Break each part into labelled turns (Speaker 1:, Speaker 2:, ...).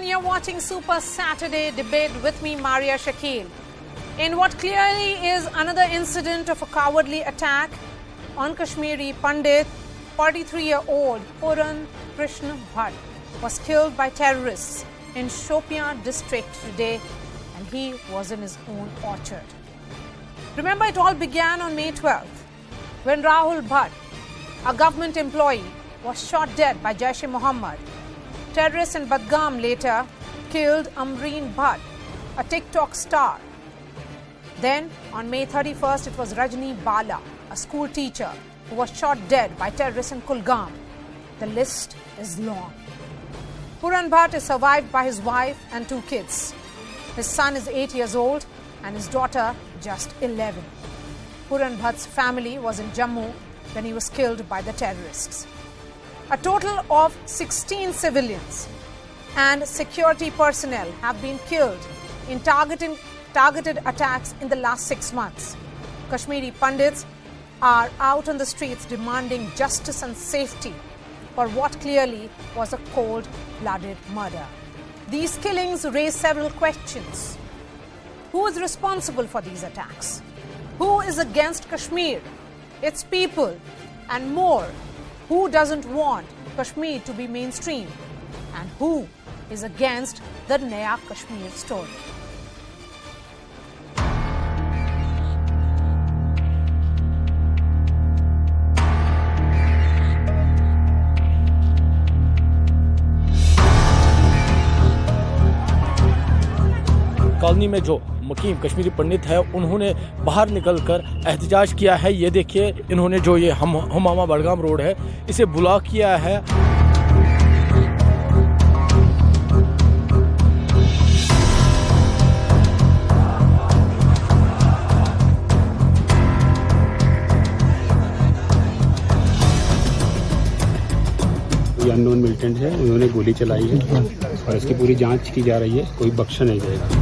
Speaker 1: everyone, you're watching Super Saturday Debate with me, Maria Shakil. In what clearly is another incident of a cowardly attack on Kashmiri Pandit, 43-year-old Puran Krishan was killed by terrorists in Shopian district today, and he was in his own orchard. Remember, it all began on May 12th when Rahul Bhatt, a government employee, was shot dead by Jaish-e-Mohammed. Terrorists in Badgam later killed Amreen Bhatt, a TikTok star. Then, on May 31st, it was Rajni Bala, a school teacher, who was shot dead by terrorists in Kulgam. The list is long. Puran Bhatt is survived by his wife and 2 kids. His son is 8 years old and his daughter just 11. Puran Bhatt's family was in Jammu when he was killed by the terrorists. A total of 16 civilians and security personnel have been killed in targeted attacks in the last 6 months. Kashmiri Pandits are out on the streets demanding justice and safety for what clearly was a cold-blooded murder. These killings raise several questions. Who is responsible for these attacks? Who is against Kashmir, its people, and more? Who doesn't want Kashmir to be mainstream? And who is against the Naya Kashmir story?
Speaker 2: Colony में जो मुकीम कश्मीरी पंडित है उन्होंने बाहर निकलकर एहतजाज किया है। ये देखिए, इन्होंने जो ये हमामा बड़गाम रोड है इसे ब्लॉक किया है।
Speaker 3: कोई अननोन मिलिटेंट है, उन्होंने गोली चलाई है और इसकी पूरी जांच की जा रही है। कोई बख्शा नहीं जाएगा।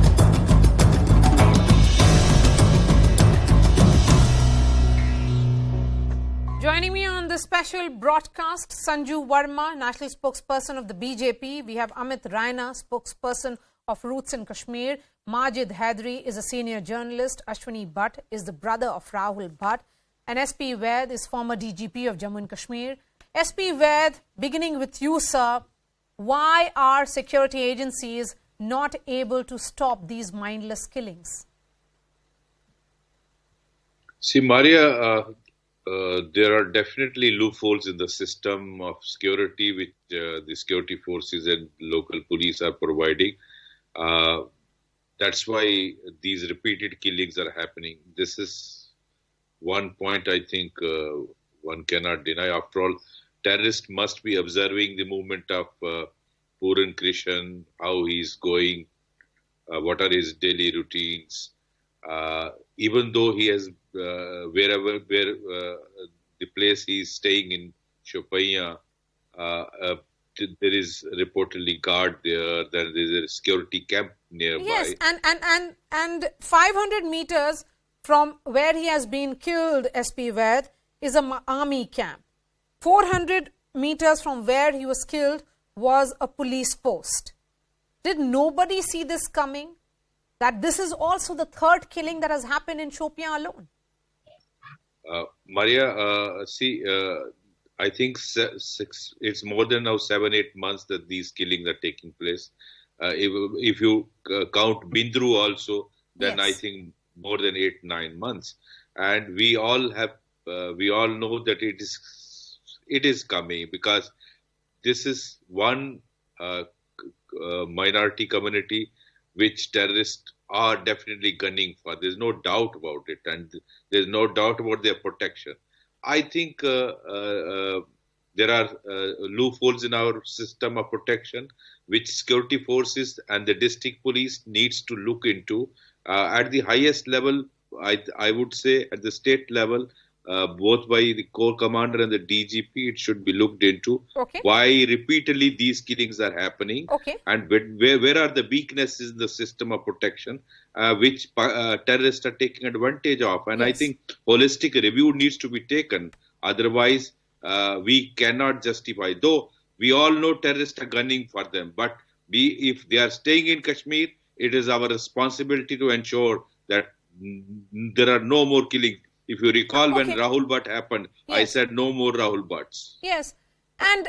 Speaker 1: Joining me on this special broadcast, Sanju Verma, national spokesperson of the BJP. We have Amit Raina, spokesperson of Roots in Kashmir. Majid Haidari is a senior journalist. Ashwini Bhatt is the brother of Rahul Bhatt. And SP Vaid is former DGP of Jammu and Kashmir. SP Vaid, beginning with you, sir, why are security agencies not able to stop these mindless killings?
Speaker 4: See, Maria, there are definitely loopholes in the system of security which the security forces and local police are providing. That's why these repeated killings are happening. This is one point I think one cannot deny. After all, terrorists must be observing the movement of Puran Krishan, how he's going, what are his daily routines. Even though he has where the place he is staying in Shopian, there is reportedly guard there. There is a security camp nearby.
Speaker 1: Yes, and 500 meters from where he has been killed, SP Vaid, is an army camp. 400 meters from where he was killed was a police post. Did nobody see this coming? That this is also the third killing that has happened in Shopian alone.
Speaker 4: Maria, I think it's more than now 7-8 months that these killings are taking place. If you count Bindru also, then yes. I think more than 8-9 months. And we all know that it is coming because this is one minority community which terrorists are definitely gunning for. There's no doubt about it, and there's no doubt about their protection. I think there are loopholes in our system of protection, which security forces and the district police needs to look into. At the highest level, I would say at the state level, both by the Corps Commander and the DGP, it should be looked into.
Speaker 1: Okay.
Speaker 4: Why repeatedly these killings are happening,
Speaker 1: okay.
Speaker 4: And where are the weaknesses in the system of protection, which terrorists are taking advantage of. And yes. I think holistic review needs to be taken. Otherwise, we cannot justify. Though we all know terrorists are gunning for them, but If they are staying in Kashmir, it is our responsibility to ensure that there are no more killings. If you recall, when Rahul Bhatt happened, I said no more Rahul Bhatts.
Speaker 1: Yes. And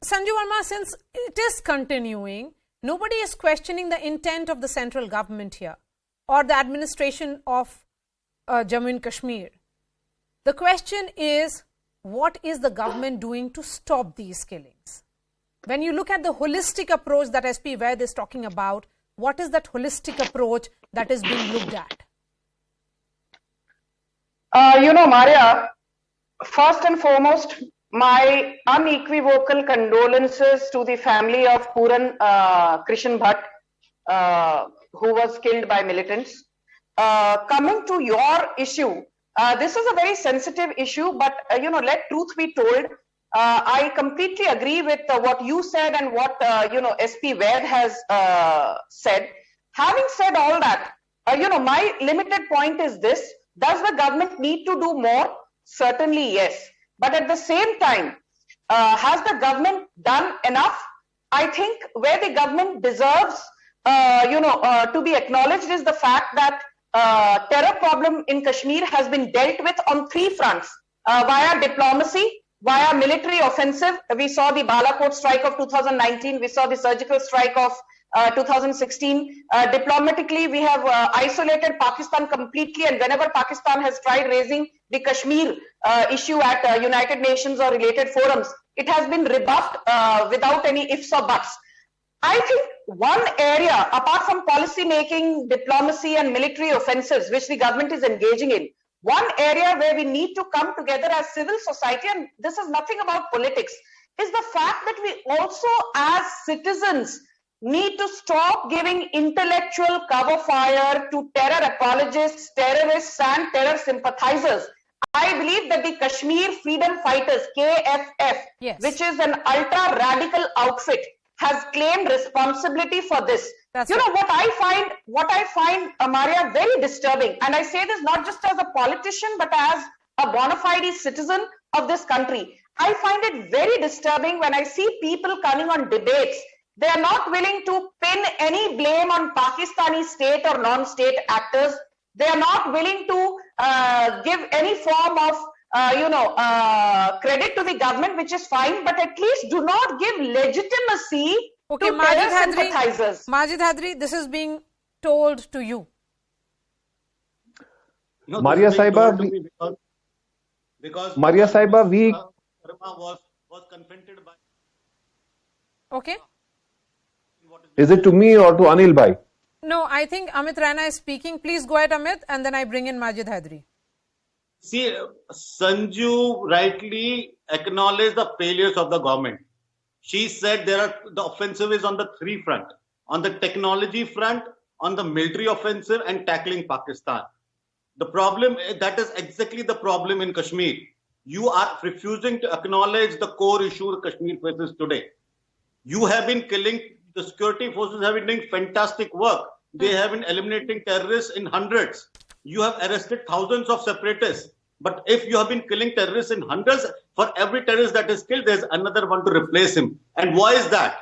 Speaker 1: Sanju Verma, since it is continuing, nobody is questioning the intent of the central government here or the administration of Jammu and Kashmir. The question is, what is the government doing to stop these killings? When you look at the holistic approach that SP Vaid is talking about, what is that holistic approach that is being looked at?
Speaker 5: Maria, first and foremost, my unequivocal condolences to the family of Puran Krishan who was killed by militants. Coming to your issue, this is a very sensitive issue, but let truth be told. I completely agree with what you said and what SP Vaid has said. Having said all that, my limited point is this: does the government need to do more? Certainly, yes. But at the same time, has the government done enough? I think where the government deserves, to be acknowledged is the fact that terror problem in Kashmir has been dealt with on 3 fronts: via diplomacy, via military offensive. We saw the Balakot strike of 2019. We saw the surgical strike of 2016. Diplomatically, we have isolated Pakistan completely, and whenever Pakistan has tried raising the Kashmir issue at United Nations or related forums, it has been rebuffed without any ifs or buts. I think one area, apart from policy making, diplomacy and military offensives, which the government is engaging in, one area where we need to come together as civil society, and this is nothing about politics, is the fact that we also as citizens need to stop giving intellectual cover fire to terror apologists, terrorists and terror sympathizers. I believe that the Kashmir Freedom Fighters, KFF, which is an ultra-radical outfit, has claimed responsibility for this. What I find, Maria, very disturbing, and I say this not just as a politician, but as a bona fide citizen of this country. I find it very disturbing when I see people coming on debates. They are not willing to pin any blame on Pakistani state or non-state actors. They are not willing to give any form of credit to the government, which is fine, but at least do not give legitimacy to terror sympathizers.
Speaker 1: Majid Hadri, this is being told to you.
Speaker 6: No, Maria Saiba, because Maria Saiba, was confronted by.
Speaker 1: Okay.
Speaker 6: Is it to me or to Anil Bhai?
Speaker 1: No, I think Amit Raina is speaking. Please go ahead, Amit, and then I bring in Majid Hadri.
Speaker 7: See, Sanju rightly acknowledged the failures of the government. She said the offensive is on the 3 front: on the technology front, on the military offensive, and tackling Pakistan. The problem, that is exactly the problem in Kashmir. You are refusing to acknowledge the core issue Kashmir faces today. You have been killing, the security forces have been doing fantastic work. They have been eliminating terrorists in hundreds. You have arrested thousands of separatists. But if you have been killing terrorists in hundreds, for every terrorist that is killed, there's another one to replace him. And why is that?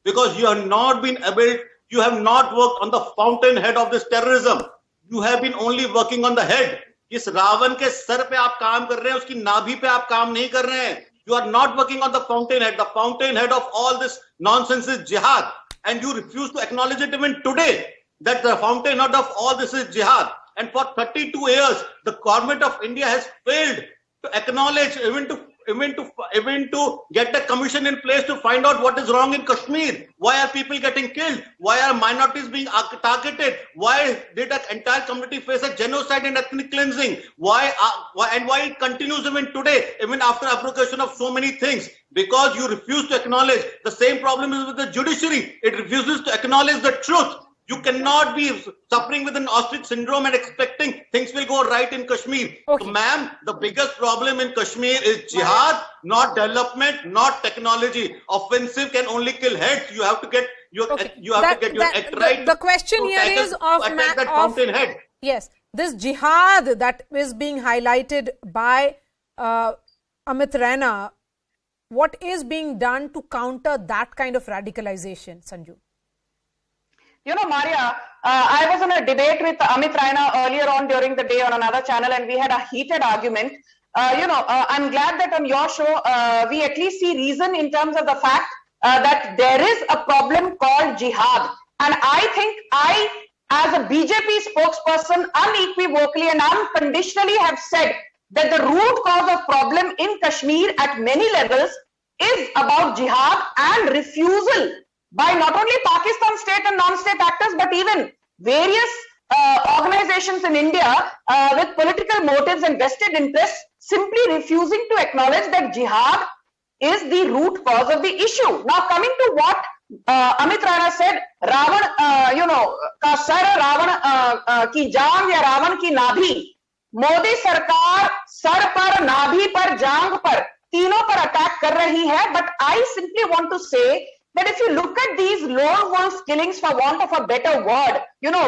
Speaker 7: Because you have not been able, you have not worked on the fountainhead of this terrorism. You have been only working on the head. इस रावण के sir पे आप काम कर रहे हैं, उसकी नाभि पे आप काम नहीं कर रहे हैं. You are not working on the fountainhead. The fountainhead of all this nonsense is jihad. And you refuse to acknowledge it even today, that the fountainhead of all this is jihad. And for 32 years, the government of India has failed to acknowledge, even to get a commission in place to find out what is wrong in Kashmir. Why are people getting killed? Why are minorities being targeted? Why did an entire community face a genocide and ethnic cleansing? Why it continues even today, even after abrogation of so many things? Because you refuse to acknowledge. The same problem is with the judiciary. It refuses to acknowledge the truth. You cannot be suffering with an ostrich syndrome and expecting things will go right in Kashmir. Okay. So, ma'am, the biggest problem in Kashmir is jihad, not development, not technology. Offensive can only kill heads. You have to get your act right.
Speaker 1: The question here is of
Speaker 7: that fountainhead.
Speaker 1: Yes, this jihad that is being highlighted by Amit Raina. What is being done to counter that kind of radicalization, Sanju?
Speaker 5: You know, Maria, I was in a debate with Amit Raina earlier on during the day on another channel, and we had a heated argument. I'm glad that on your show, we at least see reason in terms of the fact that there is a problem called jihad. And I think I, as a BJP spokesperson, unequivocally and unconditionally have said that the root cause of problem in Kashmir at many levels is about jihad and refusal by not only Pakistan state and non-state actors, but even various organizations in India with political motives and vested interests simply refusing to acknowledge that jihad is the root cause of the issue. Now, coming to what Amit Raina said, Ravan, का sir Ravan की जांग या रावण की नाभि, मोदी सरकार sir पर, नाभि पर, जांग पर, तीनों पर अटैक कर रही है. But I simply want to say that if you look at these lone wolf killings, for want of a better word,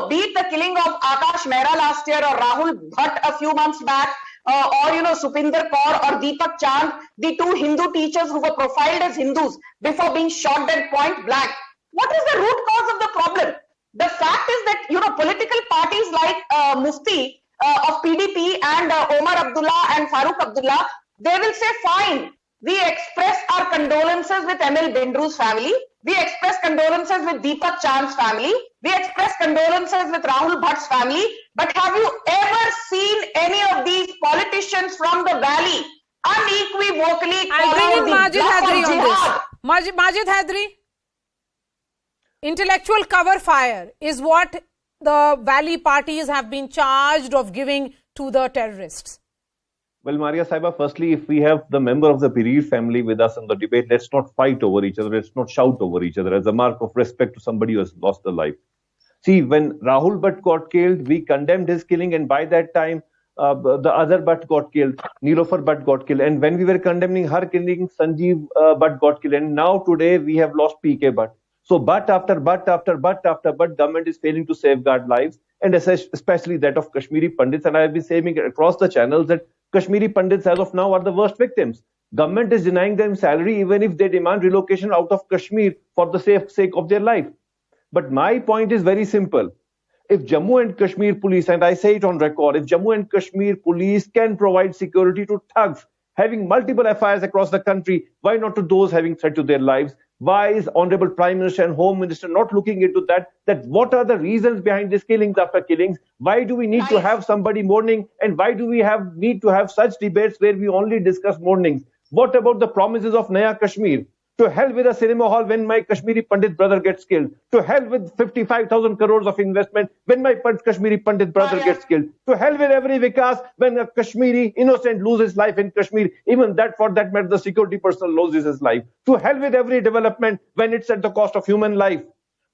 Speaker 5: be it the killing of Akash Mehra last year or Rahul Bhatt a few months back, or Supinder Kaur or Deepak Chand, the two Hindu teachers who were profiled as Hindus before being shot dead point blank. What is the root cause of the problem? The fact is that political parties like Mufti of PDP and Omar Abdullah and Farooq Abdullah, they will say, fine, we express our condolences with ML Bindru's family, we express condolences with Deepak Chand's family, we express condolences with Rahul Bhatt's family, but have you ever seen any of these politicians from the valley unequivocally call out the
Speaker 1: Majid
Speaker 5: bluff
Speaker 1: Hadri
Speaker 5: of
Speaker 1: on
Speaker 5: jihad?
Speaker 1: this. Majid Hadri, intellectual cover fire is what the valley parties have been charged of giving to the terrorists.
Speaker 6: Well, Maria Saiba, firstly, if we have the member of the Pereer family with us in the debate, let's not fight over each other. Let's not shout over each other as a mark of respect to somebody who has lost their life. See, when Rahul Bhatt got killed, we condemned his killing, and by that time, the other Bhatt got killed, Nilofer Bhatt got killed. And when we were condemning her killing, Sanjeev Bhatt got killed. And now today, we have lost PK Bhatt. So Bhatt after Bhatt after Bhatt after Bhatt, government is failing to safeguard lives, and especially that of Kashmiri Pandits. And I have been saying across the channels that Kashmiri Pandits as of now are the worst victims. Government is denying them salary even if they demand relocation out of Kashmir for the sake of their life. But my point is very simple. If Jammu and Kashmir police, and I say it on record, if Jammu and Kashmir police can provide security to thugs having multiple FIRs across the country, why not to those having threat to their lives? Why is Honorable Prime Minister and Home Minister not looking into that what are the reasons behind these killings after killings? Why do we need to have somebody mourning, and why do we need to have such debates where we only discuss mournings? What about the promises of Naya Kashmir? To hell with a cinema hall when my Kashmiri Pandit brother gets killed. To hell with 55,000 crores of investment when my Kashmiri Pandit brother gets killed. To hell with every Vikas when a Kashmiri innocent loses life in Kashmir. Even that, for that matter, the security personnel loses his life. To hell with every development when it's at the cost of human life.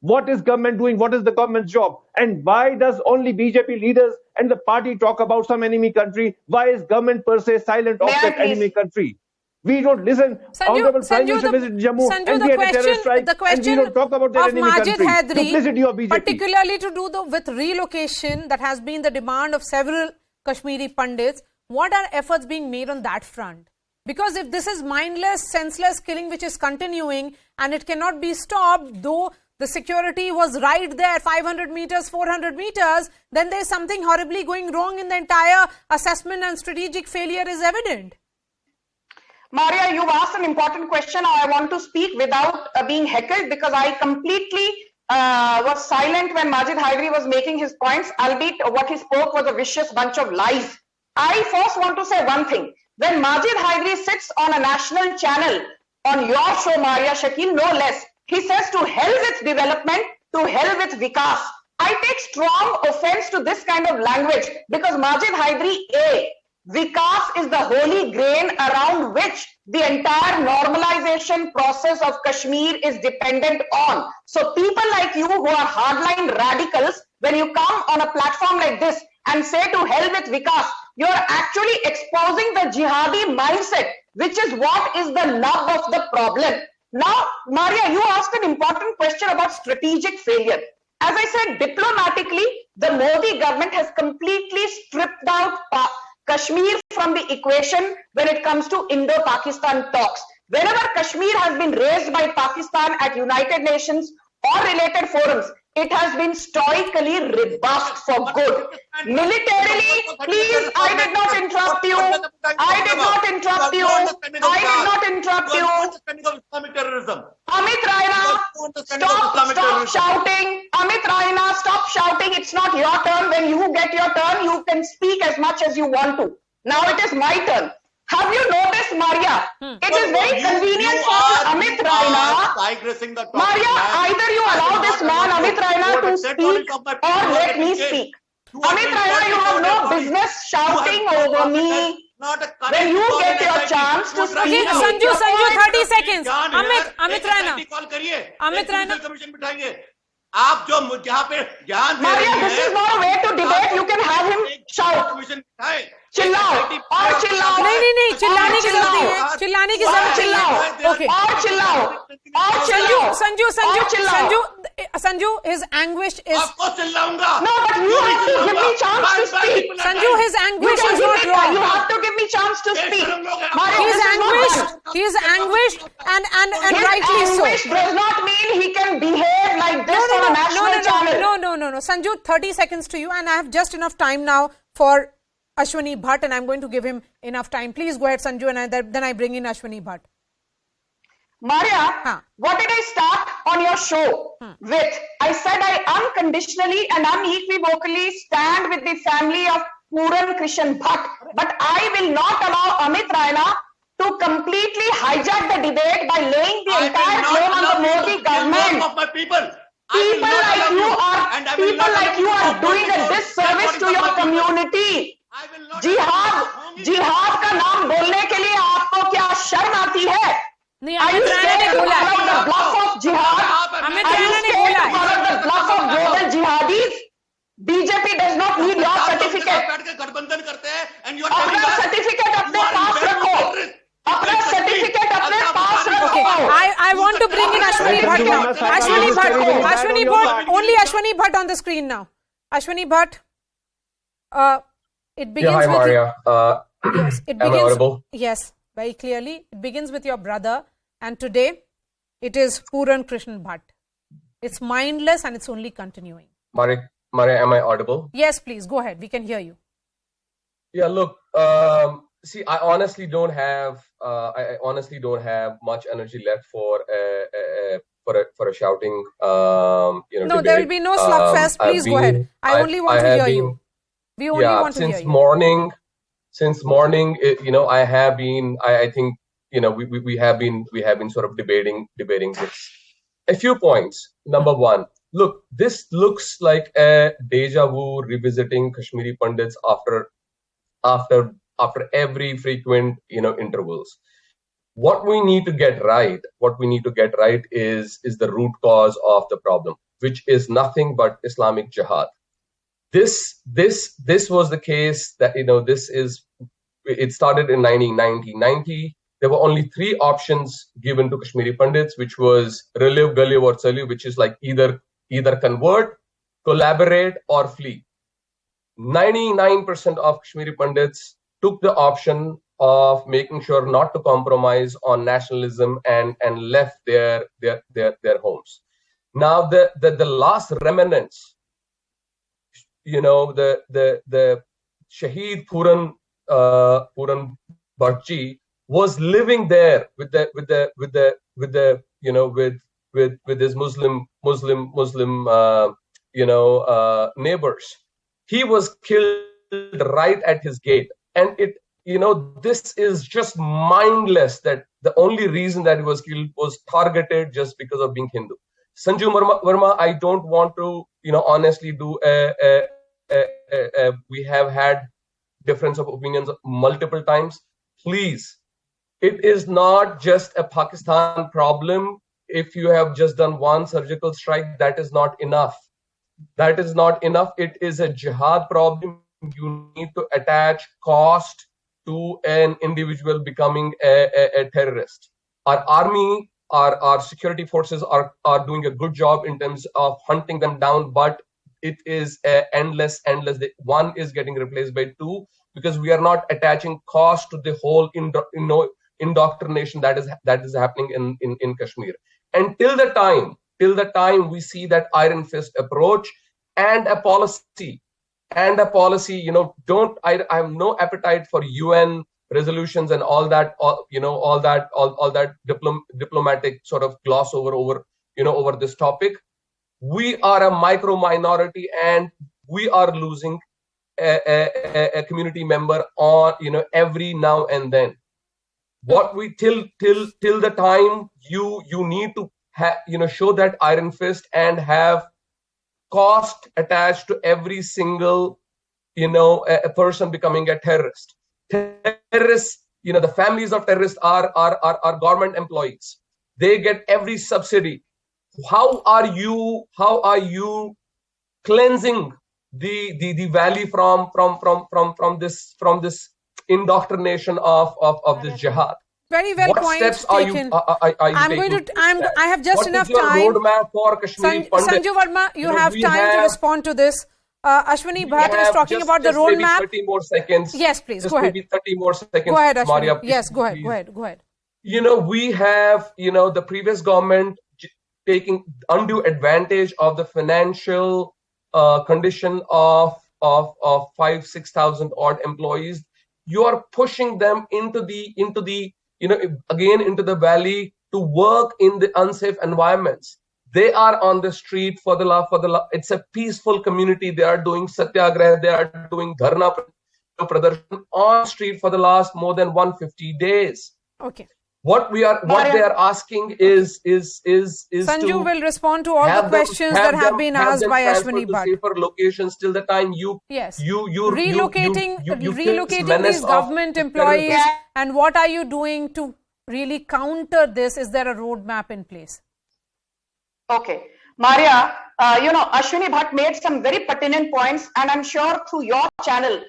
Speaker 6: What is government doing? What is the government's job? And why does only BJP leaders and the party talk about some enemy country? Why is government per se silent of that enemy country? We don't listen. Honorable Prime Minister visited Jammu and we had a terrorist strike, and we don't talk about their enemy country. Duplicity of BJP.
Speaker 1: Particularly to do with relocation, that has been the demand of several Kashmiri Pandits. What are efforts being made on that front? Because if this is mindless, senseless killing which is continuing and it cannot be stopped, though the security was right there, 500 meters, 400 meters, then there is something horribly going wrong in the entire assessment, and strategic failure is evident.
Speaker 5: Maria, you've asked an important question. I want to speak without being heckled because I completely was silent when Majid Hydari was making his points, albeit what he spoke was a vicious bunch of lies. I first want to say one thing. When Majid Hydari sits on a national channel, on your show, Maria Shakil, no less, he says to hell with development, to hell with Vikas. I take strong offense to this kind of language because Majid Hydari, Vikas is the holy grain around which the entire normalization process of Kashmir is dependent on. So people like you who are hardline radicals, when you come on a platform like this and say to hell with Vikas, you are actually exposing the jihadi mindset, which is what is the nub of the problem. Now, Maria, you asked an important question about strategic failure. As I said, diplomatically, the Modi government has completely stripped out Kashmir from the equation when it comes to Indo-Pakistan talks. Whenever Kashmir has been raised by Pakistan at United Nations or related forums, it has been stoically rebuffed for good. Militarily, please, I did not interrupt you. I did not interrupt you. I did not interrupt you.
Speaker 7: Islamic terrorism.
Speaker 5: Amit Raina, stop shouting. Amit Raina, stop shouting. It's not your turn. When you get your turn, you can speak as much as you want to. Now it is my turn. Have you noticed, Maria? It is very convenient for Amit Raina. Maria, either you allow this man, Amit Raina, to speak or let me speak. Amit Raina, you have no business shouting over me. When you get your chance to speak.
Speaker 1: Sanju, 30 seconds. Amit Raina. Amit Raina.
Speaker 7: आप जो जहाँ पे ज्ञान दे रही हैं,
Speaker 5: Maria, this is not a way to debate. You can have him shout. चिल्लाओ और चिल्लाओ.
Speaker 1: नहीं चिल्लाने की जरूरत नहीं है. चिल्लाने की जरूरत
Speaker 5: चिल्लाओ.
Speaker 1: ओके.
Speaker 5: और चिल्लाओ. और चिल्लाओ.
Speaker 1: Sanju, his anguish is.
Speaker 7: आपको चिल्लाऊंगा.
Speaker 5: No, but you have to give me chance to speak.
Speaker 1: Sanju, his anguish is not wrong.
Speaker 5: You have to give me chance to speak.
Speaker 1: He is anguished and rightly so.
Speaker 5: Anguish does not mean he can behave like this on a national channel.
Speaker 1: No. Sanju, 30 seconds to you, and I have just enough time now for Ashwani Bhatt, and I'm going to give him enough time. Please go ahead, Sanju, and then I bring in Ashwani Bhatt.
Speaker 5: Maria, what did I start on your show with? I said I unconditionally and unequivocally stand with the family of Puran Krishan Bhatt, but I will not allow Amit Raina to completely hijack the debate by laying the entire blame on the Modi government. People like you are doing a disservice to your community. जिहाद का नाम बोलने के लिए आपको क्या शर्म आती है?
Speaker 1: नहीं, अमित राणा ने बोला है.
Speaker 5: The bluff of jihad.
Speaker 1: Amit Rana ने बोला है.
Speaker 5: The bluff of global jihadis. BJP does not need your certificate.
Speaker 7: गठबंधन करते हैं and you are
Speaker 5: अपना certificate अपने पास रखो. अपना certificate अपने पास रखो.
Speaker 1: Okay, I want to bring in Ashwani Bhatt now. Ashwani Bhatt, only Ashwani Bhatt on the screen now. Ashwani Bhatt, it begins
Speaker 8: hi,
Speaker 1: with
Speaker 8: Maria.
Speaker 1: yes, it
Speaker 8: Am I
Speaker 1: begins.
Speaker 8: audible?
Speaker 1: Yes, very clearly. It begins with your brother, and today it is Puran Krishan Bhatt. It's mindless and it's only continuing.
Speaker 8: Maria, am I audible?
Speaker 1: Yes, please go ahead. We can hear you.
Speaker 8: Yeah, look. See, I honestly don't have. I honestly don't have much energy left for a shouting.
Speaker 1: No,
Speaker 8: debate.
Speaker 1: there will be no slugfest. Please go ahead. I only want to hear you. We only want to hear you.
Speaker 8: Since morning, I have been. I think we have been sort of debating this. A few points. Number one, look, this looks like a deja vu revisiting Kashmiri Pandits after every frequent intervals. What we need to get right is the root cause of the problem, which is nothing but Islamic jihad. This was the case that it started in 1990. There were only three options given to Kashmiri Pandits, which was relive, galiv, or saliv, which is like either convert, collaborate, or flee. 99% of Kashmiri Pandits took the option of making sure not to compromise on nationalism and left their homes. Now the last remnants, the Shaheed Puran Bhattji was living there with his Muslim neighbors. He was killed right at his gate, and this is just mindless that the only reason that he was killed was targeted just because of being Hindu. Sanju Verma, I don't want to honestly do we have had difference of opinions multiple times. Please, it is not just a Pakistan problem. If you have just done one surgical strike, that is not enough. It is a jihad problem. You need to attach cost to an individual becoming a terrorist. Our army, our security forces are doing a good job in terms of hunting them down, but it is endless. One is getting replaced by two because we are not attaching cost to the whole indoctrination that is happening in Kashmir. And till the till the time we see that iron fist approach and a policy, I have no appetite for UN resolutions and all that, all that diplomatic sort of gloss over this topic. We are a micro minority and we are losing a community member on, every now and then. What we till the time you need to show that iron fist and have cost attached to every single, a person becoming a terrorist. Terrorists, the families of terrorists are government employees. They get every subsidy. How are you cleansing the valley from this indoctrination of this jihad?
Speaker 1: Very well.
Speaker 8: What
Speaker 1: point
Speaker 8: steps
Speaker 1: taken.
Speaker 8: are you taking?
Speaker 1: I have just
Speaker 8: What
Speaker 1: enough
Speaker 8: is your
Speaker 1: time.
Speaker 8: roadmap for Kashmiri Pandit?
Speaker 1: Sanju Verma, you have time to respond to this. Ashwini Bhatt is talking about the roadmap.
Speaker 8: 30 more seconds.
Speaker 1: Yes, please. Go ahead.
Speaker 8: Maybe 30 more seconds.
Speaker 1: Go ahead, Ashwini.
Speaker 8: Maria,
Speaker 1: yes, go ahead.
Speaker 8: please.
Speaker 1: Go ahead.
Speaker 8: We have, the previous government taking undue advantage of the financial condition of 5,000-6,000 odd employees. You are pushing them into the valley to work in the unsafe environments. They are on the street for the it's a peaceful community. They are doing satyagraha, they are doing dharna pradarshan on street for the last more than 150 days.
Speaker 1: Okay.
Speaker 8: What they are asking is
Speaker 1: Sanju will respond to all the questions that have been asked by Ashwini Bhatt.
Speaker 8: Safer locations till the time you
Speaker 1: relocating these government employees, and what are you doing to really counter this? Is there a roadmap in place?
Speaker 5: Okay, Maria, Ashwini Bhatt made some very pertinent points, and I'm sure through your channel,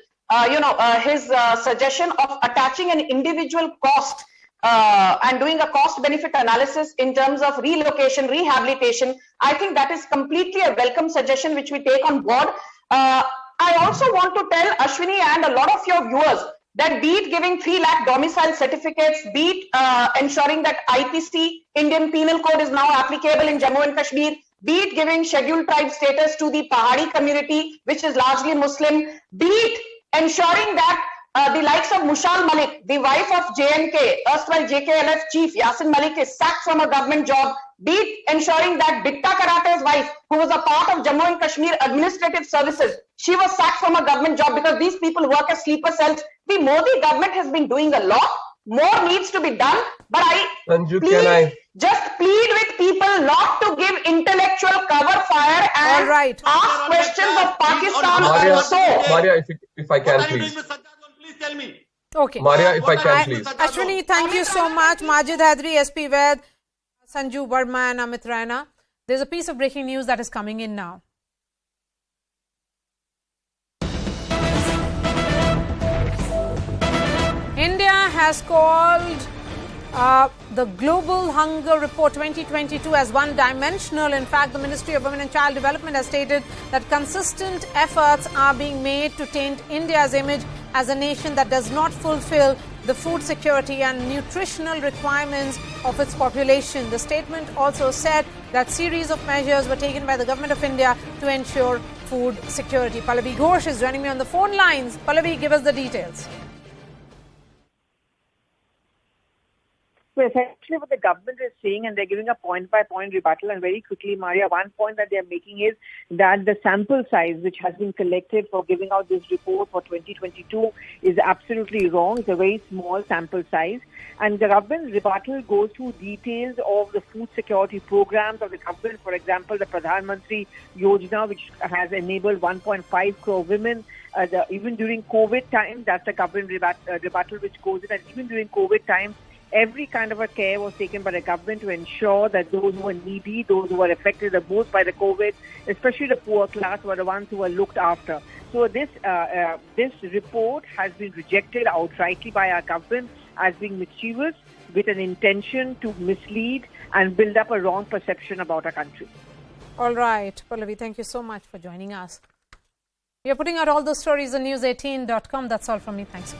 Speaker 5: his suggestion of attaching an individual cost and doing a cost-benefit analysis in terms of relocation, rehabilitation, I think that is completely a welcome suggestion which we take on board. I also want to tell Ashwini and a lot of your viewers that be it giving 3 lakh domicile certificates, be it ensuring that IPC, Indian Penal Code, is now applicable in Jammu and Kashmir, be it giving scheduled tribe status to the Pahadi community, which is largely Muslim, be it ensuring that the likes of Mushal Malik, the wife of JNK, erstwhile JKLF chief Yasin Malik, is sacked from a government job, be it ensuring that Bitta Karate's wife, who was a part of Jammu and Kashmir administrative services, she was sacked from a government job because these people work as sleeper cells. The Modi government has been doing a lot. More needs to be done. But just plead with people not to give intellectual cover fire and ask questions of Pakistan also.
Speaker 8: Maria, if I can, please.
Speaker 7: Please tell me.
Speaker 1: Okay.
Speaker 8: Maria, if I can, please.
Speaker 1: Ashwini, thank you so much. Majid Hadri, SP Ved, Sanju Verma and Amit Raina. There's a piece of breaking news that is coming in now. India has called the Global Hunger Report 2022 as one-dimensional. In fact, the Ministry of Women and Child Development has stated that consistent efforts are being made to taint India's image as a nation that does not fulfill the food security and nutritional requirements of its population. The statement also said that series of measures were taken by the Government of India to ensure food security. Pallavi Ghosh is joining me on the phone lines. Pallavi, give us the details.
Speaker 9: So essentially what the government is saying, and they're giving a point-by-point rebuttal, and very quickly, Maria, one point that they're making is that the sample size which has been collected for giving out this report for 2022 is absolutely wrong. It's a very small sample size. And the government's rebuttal goes through details of the food security programs of the government. For example, the Pradhan Mantri Yojana, which has enabled 1.5 crore women. Even during COVID times, that's the government rebuttal which goes in. And even during COVID times, every kind of a care was taken by the government to ensure that those who were needy, those who were affected the most by the COVID, especially the poor class, were the ones who were looked after. So this report has been rejected outrightly by our government as being mischievous, with an intention to mislead and build up a wrong perception about our country.
Speaker 1: All right, Pallavi, thank you so much for joining us. We are putting out all those stories on News18.com. That's all from me. Thanks.